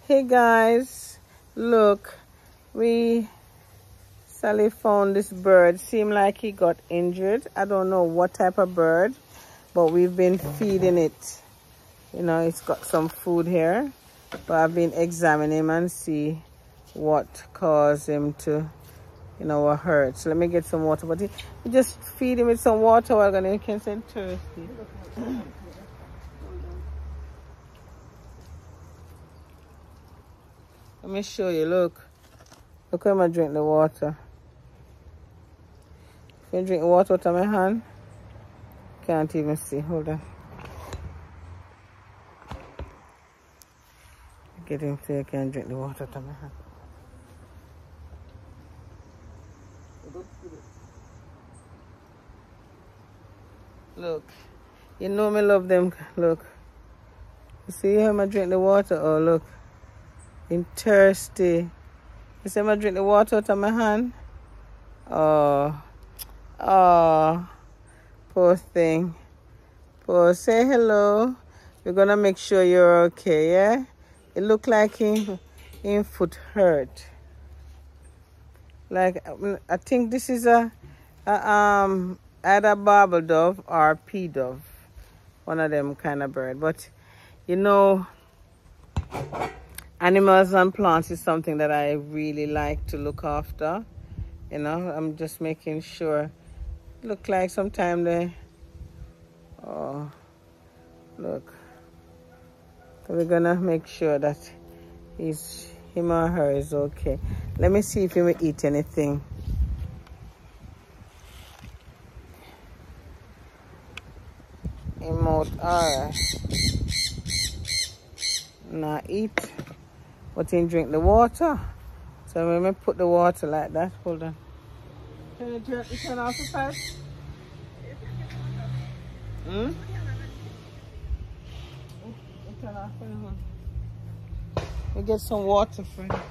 Hey guys, look, we Sally found this bird. Seemed like he got injured. I don't know what type of bird, but we've been feeding it. You know, it's got some food here, but I've been examining him and see what caused him to, hurt. So let me get some water. But we just feed him with some water. We're gonna can say thirsty. Let me show you. Look how I drink the water. If you drink water out of my hand, can't even see. Hold on. Get him so you can drink the water out of my hand. Look, you know me love them. Look, you see how I drink the water? Oh, look, I'm thirsty. You see I drink the water out of my hand? Oh, poor thing. Poor, say hello. We're gonna make sure you're okay, yeah? It look like him foot hurt. Like, I think this is either barbel dove or pea dove. One of them kind of bird. But, animals and plants is something that I really like to look after. I'm just making sure. Look like sometime they, look. So we're gonna make sure that him or her is okay. Let me see if he will eat anything. Alright. Not eat, but he drink the water. So when we put the water like that, hold on. Can you turn off the pipe? Hmm? Turn off the one. We get some water for him.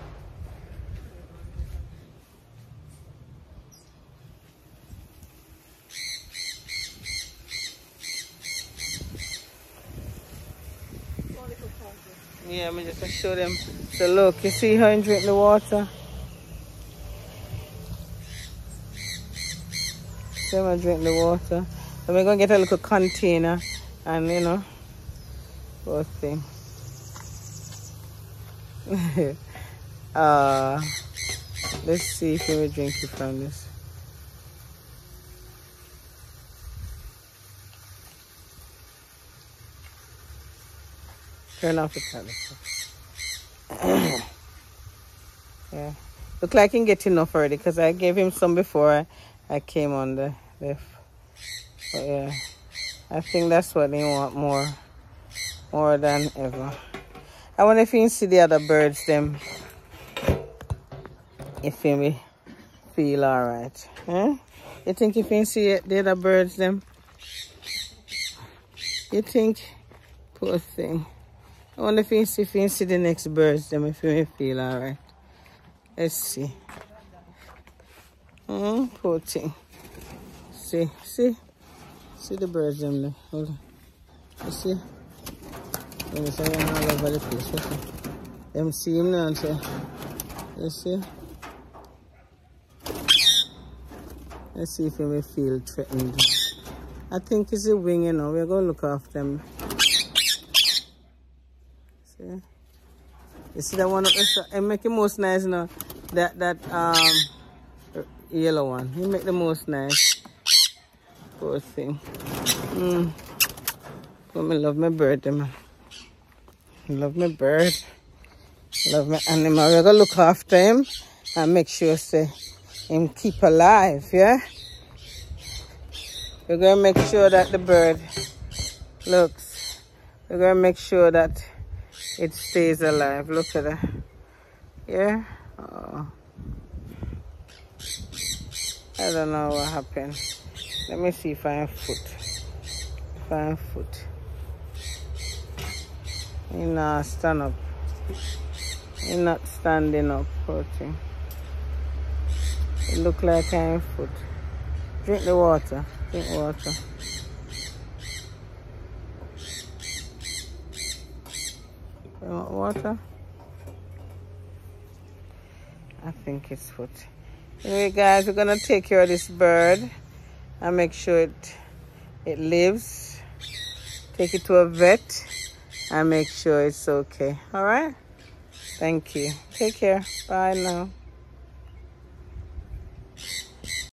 Yeah, I'm just gonna show them. So look, you see how he drink the water? See how I drink the water. So we're gonna get a little container and poor thing. Let's see if he will drink it from this. Turn off the telephone. Yeah. Look like he can get enough already because I gave him some before I came on the lift. But yeah, I think that's what they want more than ever. I wonder if you can see the other birds them. If you will feel alright. Huh? You think if you can see the other birds them? You think? Poor thing. I wonder if you can see the next birds them, if you may feel alright. Let's see. Poor thing. See the birds them there. Hold on. You see? Let me say them all over the place. Okay. Them see him now and say, you see? Let's see if you may feel threatened. I think it's a wing, We're going to look after them. See? You see that one up there? It make it most nice, That yellow one. He make the most nice. Poor thing. But I love my bird, man. I love my bird. Love my animal. We're going to look after him and make sure him keep alive, yeah? We're going to make sure that the bird looks. We're going to make sure that it stays alive. Look at that. Yeah? Oh. I don't know what happened. Let me see if I have foot. He not stand up. He not standing up. Poor thing. It look like I have foot. Drink the water. Drink water. You want water? I think it's food. Anyway, guys, we're gonna take care of this bird and make sure it lives. Take it to a vet and make sure it's okay. All right? Thank you. Take care. Bye now.